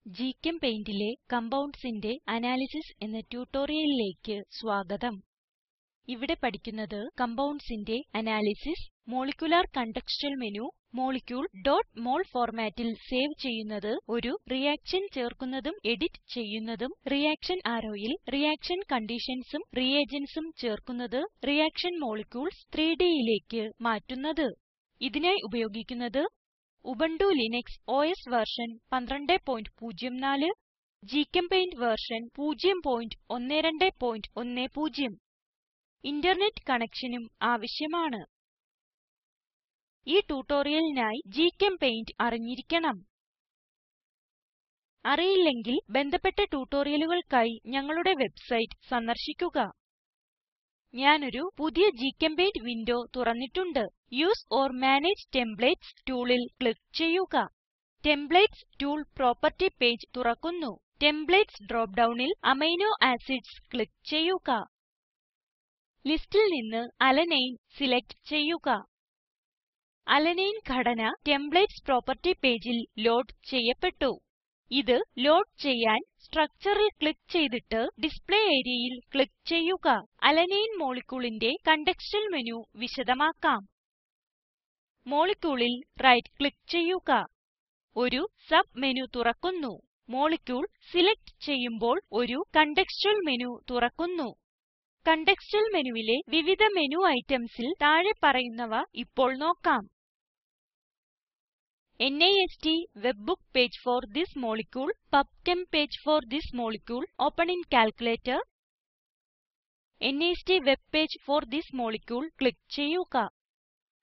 GChemPaintലെ Compoundsന്റെ analysis എന്ന ട്യൂട്ടോറിയലിലേക്ക് സ്വാഗതം. ഇവിടെ പഠിക്കുന്നത് Compoundsന്റെ അനാലിസിസ്, മോളിക്യുലർ കണ്ടക്സ്ച്വൽ മെനു, molecule.mol ഫോർമാറ്റിൽ സേവ് ചെയ്യുന്നത്, ഒരു റിയാക്ഷൻ ചേർക്കുന്നതും എഡിറ്റ് ചെയ്യുന്നതും, റിയാക്ഷൻ arrowയിൽ റിയാക്ഷൻ കണ്ടീഷൻസും reagentsഉം ചേർക്കുന്നത്, റിയാക്ഷൻ മോളിക്യൂൾസ് 3Dയിലേക്ക് മാറ്റുന്നത്. ഇതിനായി ഉപയോഗിക്കുന്നത് ഉബുന്റു ലിനക്സ് ഓസ് വെർഷൻ 1204, ഗ്ചെമ്പെയിന്റ് വെർഷൻ 01210. ഇന്റർനെറ്റ് കണക്ഷനും ആവശ്യമാണ്. ഈ ട്യൂട്ടോറിയലിനായി ഗ്ചെമ്പെയിന്റ് അറിഞ്ഞിരിക്കണം. അറിയില്ലെങ്കിൽ ബന്ധപ്പെട്ട ട്യൂട്ടോറിയലുകൾക്കായി ഞങ്ങളുടെ വെബ്സൈറ്റ് സന്ദർശിക്കുക. ഞാനൊരു പുതിയ ഗ്ചെമ്പെയിന്റ് വിൻഡോ തുറന്നിട്ടുണ്ട്. യൂസ് ഓർ മാനേജ് ടെംപ്ലേറ്റ്സ് ടൂളിൽ ക്ലിക്ക് ചെയ്യുക. ടെംപ്ലേറ്റ്സ് ടൂൾ പ്രോപ്പർട്ടി പേജ് തുറക്കുന്നു. ടെംപ്ലേറ്റ്സ് ഡ്രോപ്പ് ഡൗണിൽ അമിനോ ആസിഡ്സ് ക്ലിക്ക് ചെയ്യുക. ലിസ്റ്റിൽ നിന്ന് അലനൈൻ സിലക്റ്റ് ചെയ്യുക. അലനൈൻ ഘടന ടെംപ്ലേറ്റ്സ് പ്രോപ്പർട്ടി പേജിൽ ലോഡ് ചെയ്യപ്പെട്ടു. ഇത് ലോഡ് ചെയ്യാൻ സ്ട്രക്ചറിൽ ക്ലിക്ക് ചെയ്തിട്ട് ഡിസ്പ്ലേ areaയിൽ ക്ലിക്ക് ചെയ്യുക. അലനൈൻ മോളിക്യൂളിന്റെ കണ്ടക്സ്ച്വൽ മെനു വിശദമാക്കാം. മോളിക്യൂളിൽ റൈറ്റ് ക്ലിക്ക് ചെയ്യുക. ഒരു സബ് മെനു തുറക്കുന്നു. മോളിക്യൂൾ സിലക്റ്റ് ചെയ്യുമ്പോൾ ഒരു കണ്ടക്സ്ച്വൽ മെനു തുറക്കുന്നു. കണ്ടക്സ്ച്വൽ മെനുവിലെ വിവിധ മെനു ഐറ്റംസിൽ താഴെ പറയുന്നവ ഇപ്പോൾ നോക്കാം. NIST webbook page for this molecule, PubChem page for this molecule, open in calculator. NIST web page for this molecule click ചെയ്യുക.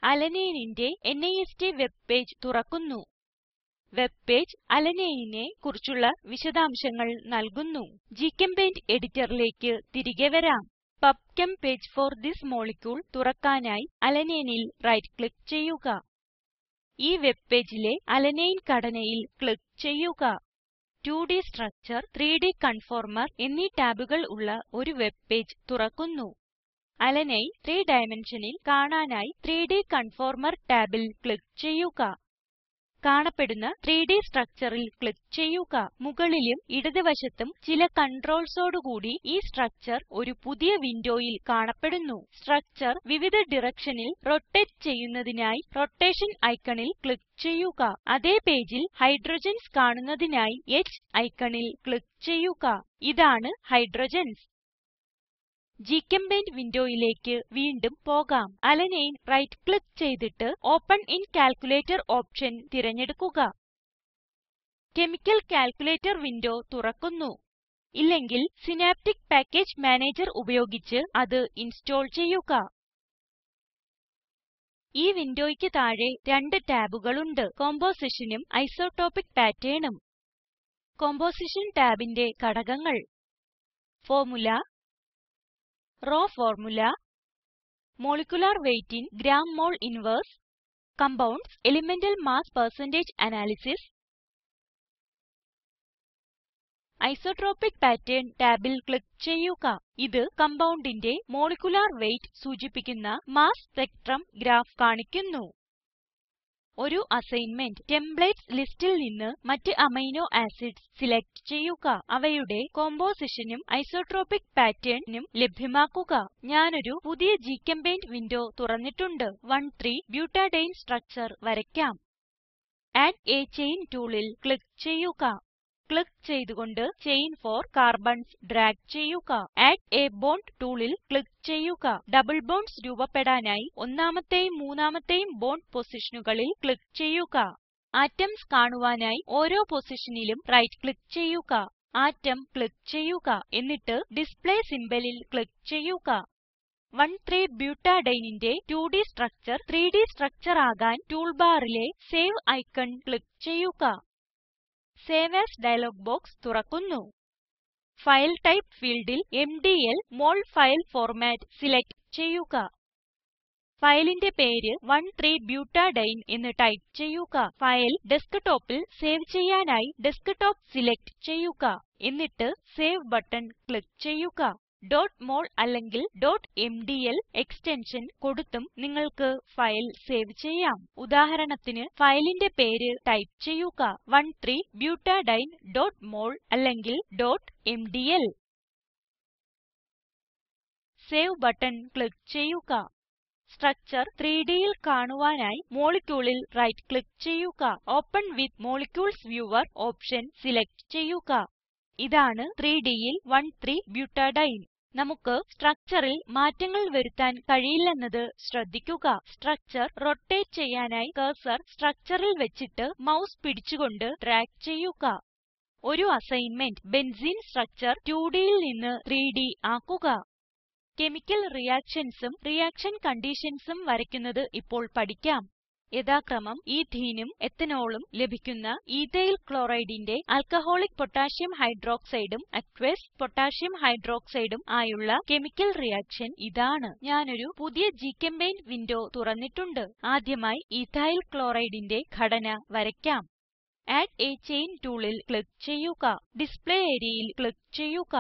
അലനൈനിന്റെ NIST വെബ് പേജ് തുറക്കുന്നു. വെബ് പേജ് അലനൈനിനെ കുറിച്ചുള്ള വിശദാംശങ്ങൾ നൽകുന്നു. ഗ്ചെമ്പെയിന്റ് എഡിറ്ററിലേക്ക് തിരികെ വരാം. PubChem page for this molecule തുറക്കാനായി അലനൈനിൽ റൈറ്റ് ക്ലിക്ക് ചെയ്യുക. ഈ വെബ് പേജിലെ അലനൈൻ ഘടനയിൽ ക്ലിക്ക് ചെയ്യുക. 2D സ്ട്രക്ചർ, 3D കൺഫോർമർ എന്നീ ടാബുകൾ ഉള്ള ഒരു വെബ് പേജ് തുറക്കുന്നു. അലനൈൻ 3 ഡൈമെൻഷനിൽ കാണാനായി 3D കൺഫോർമർ ടാബിൽ ക്ലിക്ക് ചെയ്യുക. കാണപ്പെടുന്ന 3D സ്ട്രക്ചറിൽ ക്ലിക്ക് ചെയ്യുക. മുകളിലും ഇടത് വശത്തും ചില കൺട്രോൾസോടു കൂടി ഈ സ്ട്രക്ചർ ഒരു പുതിയ വിൻഡോയിൽ കാണപ്പെടുന്നു. സ്ട്രക്ചർ വിവിധ directionൽ റോട്ടേറ്റ് ചെയ്യുന്നതിനായി റോട്ടേഷൻ ഐക്കണിൽ ക്ലിക്ക് ചെയ്യുക. അതേ പേജിൽ ഹൈഡ്രോജൻസ് കാണുന്നതിനായി H ഐക്കണിൽ ക്ലിക്ക് ചെയ്യുക. ഇതാണ് ഹൈഡ്രോജൻസ്. ഗ്ചെമ്പെയിന്റ് വിൻഡോയിലേക്ക് വീണ്ടും പോകാം. അലനൈൻ റൈറ്റ് ക്ലിക്ക് ചെയ്തിട്ട് ഓപ്പൻ ഇൻ കാൽക്കുലേറ്റർ ഓപ്ഷൻ തിരഞ്ഞെടുക്കുക. കെമിക്കൽ കാൽക്കുലേറ്റർ വിൻഡോ തുറക്കുന്നു. ഇല്ലെങ്കിൽ സിനാപ്റ്റിക് പാക്കേജ് മാനേജർ ഉപയോഗിച്ച് അത് ഇൻസ്റ്റോൾ ചെയ്യുക. ഈ വിൻഡോയ്ക്ക് താഴെ രണ്ട് ടാബുകളുണ്ട്. Compositionഉം ഐസോടോപ്പിക് Patternഉം. കമ്പോസിഷൻ ടാബിന്റെ ഘടകങ്ങൾ: formula, raw formula, molecular weight in gram-mole inverse, compounds, elemental mass percentage analysis. Isotropic pattern ടാബിൽ ക്ലിക്ക് ചെയ്യുക. ഇത് compoundന്റെ മോളിക്യുലർ വെയ്റ്റ് സൂചിപ്പിക്കുന്ന മാസ് സ്പെക്ട്രം ഗ്രാഫ് കാണിക്കുന്നു. ഒരു അസൈൻമെന്റ്: ടെംപ്ലേറ്റ്സ് ലിസ്റ്റിൽ നിന്ന് മറ്റ് അമിനോ ആസിഡ്സ് സിലക്റ്റ് ചെയ്യുക. അവയുടെ compositionഉം ഐസോട്രോപിക് patternഉം ലഭ്യമാക്കുക. ഞാനൊരു പുതിയ ഗ്ചെമ്പെയിന്റ് വിൻഡോ തുറന്നിട്ടുണ്ട്. 1,3-butadiene സ്ട്രക്ചർ വരയ്ക്കാം. ആഡ് a ചെയിൻ ടൂളിൽ ക്ലിക്ക് ചെയ്യുക. ക്ലിക്ക് ചെയ്തുകൊണ്ട് ചെയിൻ 4 കാർബൺസ് ഡ്രാഗ് ചെയ്യുക. ആഡ് a ബോണ്ട് ടൂളിൽ ക്ലിക്ക് ചെയ്യുക. ഡബിൾ ബോണ്ട്സ് രൂപപ്പെടാനായി ഒന്നാമത്തെയും മൂന്നാമത്തെയും ബോണ്ട് പൊസിഷനുകളിൽ ക്ലിക്ക് ചെയ്യുക. ആറ്റംസ് കാണുവാനായി ഓരോ പൊസിഷനിലും റൈറ്റ് ക്ലിക്ക് ചെയ്യുക. ആറ്റം ക്ലിക്ക് ചെയ്യുക. എന്നിട്ട് ഡിസ്പ്ലേ symbolൽ ക്ലിക്ക് ചെയ്യുക. 1,3-butadieneന്റെ 2D സ്ട്രക്ചർ 3D സ്ട്രക്ചർ ആകാൻ ടൂൾ ബാറിലെ സേവ് ഐക്കൺ ക്ലിക്ക് ചെയ്യുക. സേവ് എഎസ് ഡയലോഗ് ബോക്സ് തുറക്കുന്നു. ഫൈൽ ടൈപ്പ് ഫീൽഡിൽ എംഡിഎൽ മോൾഫൈൽ ഫോർമാറ്റ് സിലക്റ്റ് ചെയ്യുക. ഫയലിന്റെ പേര് 1,3-butadiene എന്ന് ടൈപ്പ് ചെയ്യുക. ഫയൽ ഡെസ്ക്ടോപ്പിൽ സേവ് ചെയ്യാനായി ഡെസ്ക്ടോപ്പ് സിലക്റ്റ് ചെയ്യുക. എന്നിട്ട് സേവ് ബട്ടൺ ക്ലിക്ക് ചെയ്യുക. .mol അല്ലെങ്കിൽ .mdl എക്സ്റ്റൻഷൻ കൊടുത്തും നിങ്ങൾക്ക് ഫയൽ സേവ് ചെയ്യാം. ഉദാഹരണത്തിന് ഫയലിന്റെ പേര് ടൈപ്പ് ചെയ്യുക 13butadiene.mol അല്ലെങ്കിൽ .mdl. സേവ് ബട്ടൺ ക്ലിക്ക് ചെയ്യുക. സ്ട്രക്ചർ 3Dയിൽ കാണുവാനായി മോളിക്യൂളിൽ റൈറ്റ് ക്ലിക്ക് ചെയ്യുക. Open with molecules viewer option select ചെയ്യുക. ഇതാണ് 3Dയിൽ 13-butadiene. നമുക്ക് സ്ട്രക്ചറിൽ മാറ്റങ്ങൾ വരുത്താൻ കഴിയില്ലെന്നത് ശ്രദ്ധിക്കുക. സ്ട്രക്ചർ റോട്ടേറ്റ് ചെയ്യാനായി കർസർ സ്ട്രക്ചറിൽ വെച്ചിട്ട് മൌസ് പിടിച്ചുകൊണ്ട് ഡ്രാഗ് ചെയ്യുക. ഒരു അസൈൻമെന്റ് ബെൻസീൻ സ്ട്രക്ചർ 2Dയിൽ നിന്ന് 3D ആക്കുക. കെമിക്കൽ റിയാക്ഷൻസും റിയാക്ഷൻ കണ്ടീഷൻസും വരയ്ക്കുന്നത് ഇപ്പോൾ പഠിക്കാം. യഥാക്രമം ഈഥീനും എത്തനോളും ലഭിക്കുന്ന ഈഥൈൽ ക്ലോറൈഡിന്റെ ആൽക്കഹോളിക് പൊട്ടാഷ്യം ഹൈഡ്രോക്സൈഡും അക്വസ് പൊട്ടാഷ്യം ഹൈഡ്രോക്സൈഡും ആയുള്ള കെമിക്കൽ റിയാക്ഷൻ ഇതാണ്. ഞാനൊരു പുതിയ GChemPaint വിൻഡോ തുറന്നിട്ടുണ്ട്. ആദ്യമായി ഈഥൈൽ ക്ലോറൈഡിന്റെ ഘടന വരയ്ക്കാം. ആഡ് a ചെയിൻ ടൂളിൽ ക്ലിക്ക് ചെയ്യുക. ഡിസ്പ്ലേ ഏരിയയിൽ ക്ലിക്ക് ചെയ്യുക.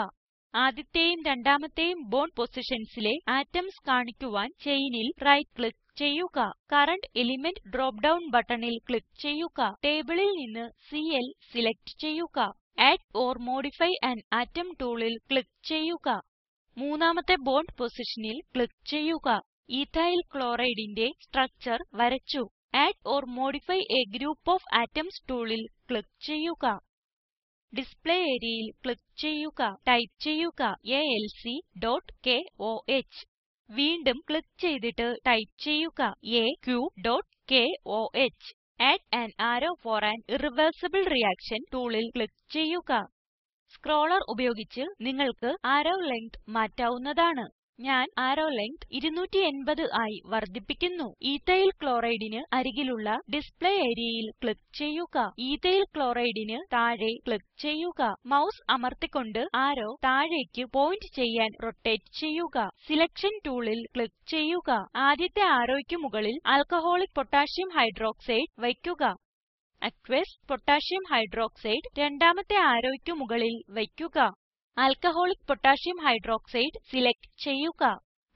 ആദ്യത്തെയും രണ്ടാമത്തെയും ബോണ്ട് പൊസിഷൻസിലെ ആറ്റംസ് കാണിക്കുവാൻ ചെയിനിൽ റൈറ്റ് ക്ലിക്ക് ചെയ്യുക. കറന്റ് എലിമെന്റ് ഡ്രോപ്പ് ഡൌൺ ബട്ടണിൽ ക്ലിക്ക് ചെയ്യുക. ടേബിളിൽ നിന്ന് Cl സിലക്റ്റ് ചെയ്യുക. Add or modify an atom ടൂളിൽ ക്ലിക്ക് ചെയ്യുക. മൂന്നാമത്തെ ബോണ്ട് പൊസിഷനിൽ ക്ലിക്ക് ചെയ്യുക. ഈഥൈൽ ക്ലോറൈഡിന്റെ സ്ട്രക്ചർ വരച്ചു. Add or modify a group of atoms ടൂളിൽ ക്ലിക്ക് ചെയ്യുക. ഡിസ്പ്ലേ ഏരിയയിൽ ക്ലിക്ക് ചെയ്യുക. ടൈപ്പ് ചെയ്യുക alc.koh. വീണ്ടും ക്ലിക്ക് ചെയ്തിട്ട് ടൈപ്പ് ചെയ്യുക aq.koh. Add an arrow for an irreversible reaction ടൂളിൽ ക്ലിക്ക് ചെയ്യുക. സ്ക്രോളർ ഉപയോഗിച്ച് നിങ്ങൾക്ക് ആരോ ലെങ്ത് മാറ്റാവുന്നതാണ്. ഞാൻ ആരോ ലെങ്ത് 280 ആയി വർദ്ധിപ്പിക്കുന്നു. ഈഥൈൽ ക്ലോറൈഡിന് അരികിലുള്ള ഡിസ്പ്ലേ ഏരിയയിൽ ക്ലിക്ക് ചെയ്യുക. ഈഥൈൽ ക്ലോറൈഡിന് താഴെ ക്ലിക്ക് ചെയ്യുക. മൌസ് അമർത്തിക്കൊണ്ട് ആരോ താഴേക്ക് പോയിന്റ് ചെയ്യാൻ റൊട്ടേറ്റ് ചെയ്യുക. സിലക്ഷൻ ടൂളിൽ ക്ലിക്ക് ചെയ്യുക. ആദ്യത്തെ ആരോയ്ക്ക് മുകളിൽ ആൽക്കഹോളിക് പൊട്ടാഷ്യം ഹൈഡ്രോക്സൈഡ് വയ്ക്കുക. അക്വസ് പൊട്ടാഷ്യം ഹൈഡ്രോക്സൈഡ് രണ്ടാമത്തെ ആരോയ്ക്ക് മുകളിൽ വയ്ക്കുക. ആൽക്കഹോളിക് പൊട്ടാഷ്യം ഹൈഡ്രോക്സൈഡ് സിലക്റ്റ് ചെയ്യുക.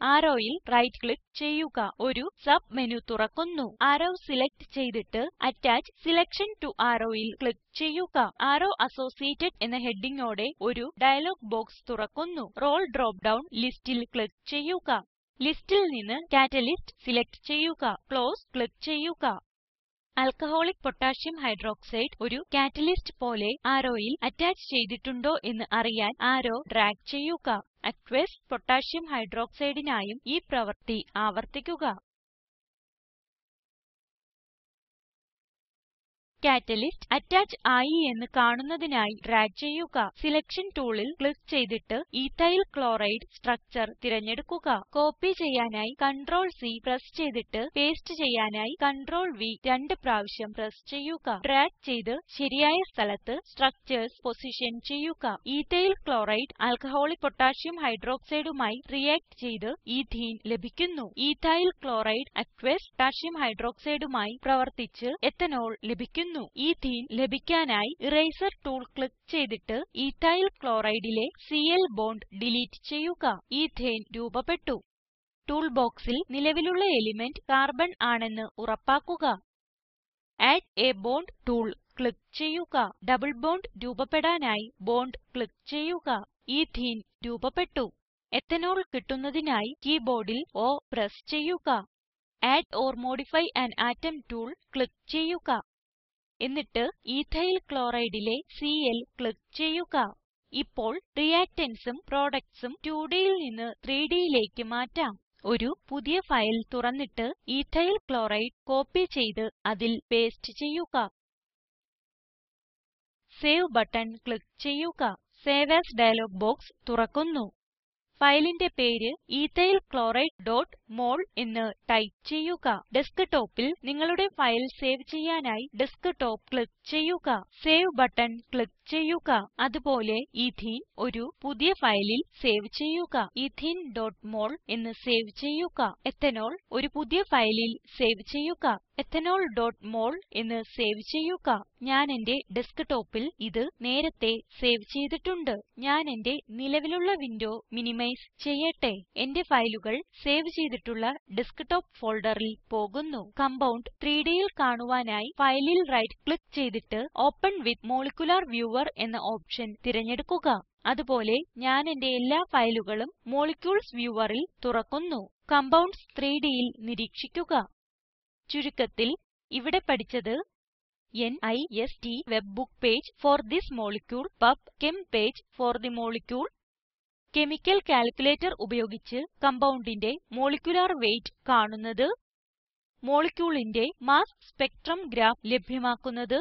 ആരോയിൽ റൈറ്റ് ക്ലിക്ക് ചെയ്യുക. ഒരു സബ് മെനു തുറക്കുന്നു. ആരോ സിലക്റ്റ് ചെയ്തിട്ട് അറ്റാച്ച് സെലക്ഷൻ ടോ arrowയിൽ ക്ലിക്ക് ചെയ്യുക. ആരോ അസോസിയേറ്റഡ് എന്ന ഹെഡിങ്ങോടെ ഒരു ഡയലോഗ് ബോക്സ് തുറക്കുന്നു. റോൾ ഡ്രോപ്പ് ഡൌൺ ലിസ്റ്റിൽ ക്ലിക്ക് ചെയ്യുക. ലിസ്റ്റിൽ നിന്ന് കാറ്റലിസ്റ്റ് സിലക്റ്റ് ചെയ്യുക. ക്ലോസ് ക്ലിക്ക് ചെയ്യുക. ആൽക്കഹോളിക് പൊട്ടാഷ്യം ഹൈഡ്രോക്സൈഡ് ഒരു കാറ്റലിസ്റ്റ് പോലെ ആരോയിൽ അറ്റാച്ച് ചെയ്തിട്ടുണ്ടോ എന്ന് അറിയാൻ ആരോ ഡ്രാഗ് ചെയ്യുക. അക്വസ് പൊട്ടാഷ്യം ഹൈഡ്രോക്സൈഡിനായും ഈ പ്രവൃത്തി ആവർത്തിക്കുക. കാറ്റലിസ്റ്റ് അറ്റാച്ച് ആയി എന്ന് കാണുന്നതിനായി ഡ്രാഗ് ചെയ്യുക. സിലക്ഷൻ ടൂളിൽ ക്ലിക്ക് ചെയ്തിട്ട് ഈഥൈൽ ക്ലോറൈഡ് സ്ട്രക്ചർ തിരഞ്ഞെടുക്കുക. കോപ്പി ചെയ്യാനായി CTRL-C പ്രസ് ചെയ്തിട്ട് പേസ്റ്റ് ചെയ്യാനായി CTRL-V 2 പ്രാവശ്യം പ്രസ് ചെയ്യുക. ഡ്രാഗ് ചെയ്ത് ശരിയായ സ്ഥലത്ത് സ്ട്രക്ചർസ് പൊസിഷൻ ചെയ്യുക. ഈഥൈൽ ക്ലോറൈഡ് ആൽക്കഹോളിക് പൊട്ടാഷ്യം ഹൈഡ്രോക്സൈഡുമായി റിയാക്ട് ചെയ്ത് ഈഥീൻ ലഭിക്കുന്നു. ഈഥൈൽ ക്ലോറൈഡ് അക്വസ് പൊട്ടാഷ്യം ഹൈഡ്രോക്സൈഡുമായി പ്രവർത്തിച്ച് എത്തനോൾ ലഭിക്കുന്നു. ഈഥീൻ ലഭിക്കാനായി ഇറേസർ ടൂൾ ക്ലിക്ക് ചെയ്തിട്ട് ഈഥൈൽ ക്ലോറൈഡിലെ Cl ബോണ്ട് ഡിലീറ്റ് ചെയ്യുക. ഈഥേൻ രൂപപ്പെട്ടു. ടൂൾ ബോക്സിൽ നിലവിലുള്ള എലിമെന്റ് കാർബൺ ആണെന്ന് ഉറപ്പാക്കുക. Add a bond tool click ചെയ്യുക. ഡബിൾ ബോണ്ട് രൂപപ്പെടാനായി ബോണ്ട് ക്ലിക്ക് ചെയ്യുക. ഈഥീൻ രൂപപ്പെട്ടു. എത്തനോൾ കിട്ടുന്നതിനായി കീബോർഡിൽ O പ്രസ് ചെയ്യുക. Add or modify an atom tool click ചെയ്യുക. എന്നിട്ട് ഈഥൈൽ ക്ലോറൈഡിലെ Cl ക്ലിക്ക് ചെയ്യുക. ഇപ്പോൾ റിയാക്ടന്റ്സും productsഉം 2Dയിൽ നിന്ന് 3Dയിലേക്ക് മാറ്റാം. ഒരു പുതിയ ഫയൽ തുറന്നിട്ട് ഈഥൈൽ ക്ലോറൈഡ് കോപ്പി ചെയ്ത് അതിൽ പേസ്റ്റ് ചെയ്യുക. സേവ് ബട്ടൺ ക്ലിക്ക് ചെയ്യുക. സേവ് ആസ് ഡയലോഗ് ബോക്സ് തുറക്കുന്നു. ഫയലിന്റെ പേര് ethylchloride.mol എന്ന് ടൈപ്പ് ചെയ്യുക. ഡെസ്ക്ടോപ്പിൽ നിങ്ങളുടെ ഫയൽ സേവ് ചെയ്യാനായി ഡെസ്ക്ടോപ്പ് ക്ലിക്ക് ചെയ്യുക. സേവ് ബട്ടൺ ക്ലിക്ക് ചെയ്യുക. അതുപോലെ എത്തനെ ഒരു പുതിയ ഫയലിൽ സേവ് ചെയ്യുക. ethene.mol എന്ന് സേവ് ചെയ്യുക. എത്തനോൾ ഒരു പുതിയ ഫയലിൽ സേവ് ചെയ്യുക. ethanol.mol എന്ന് സേവ് ചെയ്യുക. ഞാൻ എന്റെ ഡെസ്ക്ടോപ്പിൽ ഇത് നേരത്തെ സേവ് ചെയ്തിട്ടുണ്ട്. ഞാൻ എന്റെ നിലവിലുള്ള വിൻഡോ മിനിമൈസ് മിനിമൈസ് ചെയ്യട്ടെ. എന്റെ ഫയലുകൾ സേവ് ചെയ്തിട്ടുള്ള ഡെസ്ക്ടോപ്പ് ഫോൾഡറിൽ പോകുന്നു. കമ്പൌണ്ട് 3Dയിൽ കാണുവാനായി ഫയലിൽ റൈറ്റ് ക്ലിക്ക് ചെയ്തിട്ട് ഓപ്പൻ വിത്ത് മോളിക്യുലർ വ്യൂവർ എന്ന ഓപ്ഷൻ തിരഞ്ഞെടുക്കുക. അതുപോലെ ഞാൻ എന്റെ എല്ലാ ഫയലുകളും മോളിക്യൂൾസ് വ്യൂവറിൽ തുറക്കുന്നു. കമ്പൌണ്ട്സ് 3Dയിൽ നിരീക്ഷിക്കുക. ചുരുക്കത്തിൽ ഇവിടെ പഠിച്ചത് NIST webbook page for this molecule, PubChem page for the molecule. Chemical calculator ഉപയോഗിച്ച് കമ്പൌണ്ടിന്റെ മോളിക്യുലർ വെയ്റ്റ് കാണുന്നത്. മോളിക്യൂളിന്റെ മാസ് സ്പെക്ട്രം ഗ്രാഫ് ലഭ്യമാക്കുന്നത്.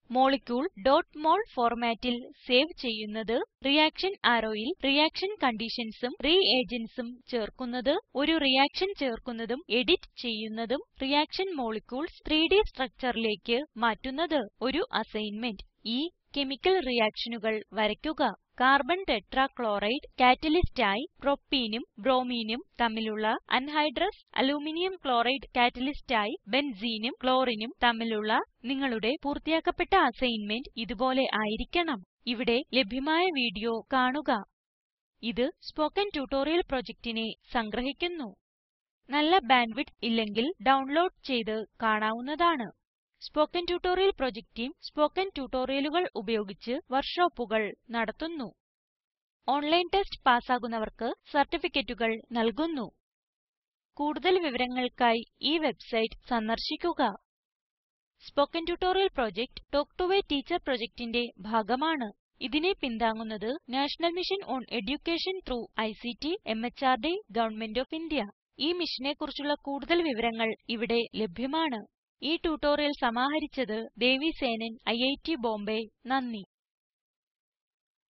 molecule.mol ഫോർമാറ്റിൽ സേവ് ചെയ്യുന്നത്. റിയാക്ഷൻ arrowയിൽ റിയാക്ഷൻ കണ്ടീഷൻസും reagentsഉം ചേർക്കുന്നത്. ഒരു റിയാക്ഷൻ ചേർക്കുന്നതും എഡിറ്റ് ചെയ്യുന്നതും. റിയാക്ഷൻ മോളിക്യൂൾസ് 3D structureലേക്ക് മാറ്റുന്നത്. ഒരു അസൈൻമെന്റ്. ഈ കെമിക്കൽ റിയാക്ഷനുകൾ വരയ്ക്കുക. കാർബൺ ടെട്രാക്ലോറൈഡ് കാറ്റലിസ്റ്റ് ആയി പ്രൊപ്പീനും ബ്രോമീനും തമ്മിലുള്ള അൻഹൈഡ്രസ് അലൂമിനിയം ക്ലോറൈഡ് കാറ്റലിസ്റ്റ് ആയി ബെൻസീനും ക്ലോറിനും തമ്മിലുള്ള നിങ്ങളുടെ പൂർത്തിയാക്കപ്പെട്ട അസൈൻമെന്റ് ഇതുപോലെ ആയിരിക്കണം. ഇവിടെ ലഭ്യമായ വീഡിയോ കാണുക. ഇത് സ്പോക്കൻ ട്യൂട്ടോറിയൽ പ്രൊജക്റ്റിനെ സംഗ്രഹിക്കുന്നു. നല്ല ബാൻഡ്വിഡ്ത്ത് ഇല്ലെങ്കിൽ ഡൗൺലോഡ് ചെയ്ത് കാണാവുന്നതാണ്. Spoken tutorial project team spoken ട്യൂട്ടോറിയലുകൾ ഉപയോഗിച്ച് വർക്ക്ഷോപ്പുകൾ നടത്തുന്നു. ഓൺലൈൻ ടെസ്റ്റ് പാസ്സാകുന്നവർക്ക് സർട്ടിഫികറ്റുകൾ നൽകുന്നു. കൂടുതൽ വിവരങ്ങൾക്കായി ഈ വെബ്സൈറ്റ് സന്ദർശിക്കുക. Spoken tutorial project talk to a teacher പ്രൊജക്റ്റിന്റെ ഭാഗമാണ്. ഇതിനെ പിന്താങ്ങുന്നത് national mission on education through ICT MHRD government of India. ഈ മിഷനെ കുറിച്ചുള്ള കൂടുതൽ വിവരങ്ങൾ ഇവിടെ ലഭ്യമാണ്. ഈ ട്യൂട്ടോറിയൽ സമാഹരിച്ചത് ദേവി സേനൻ IIT ബോംബേ. നന്ദി.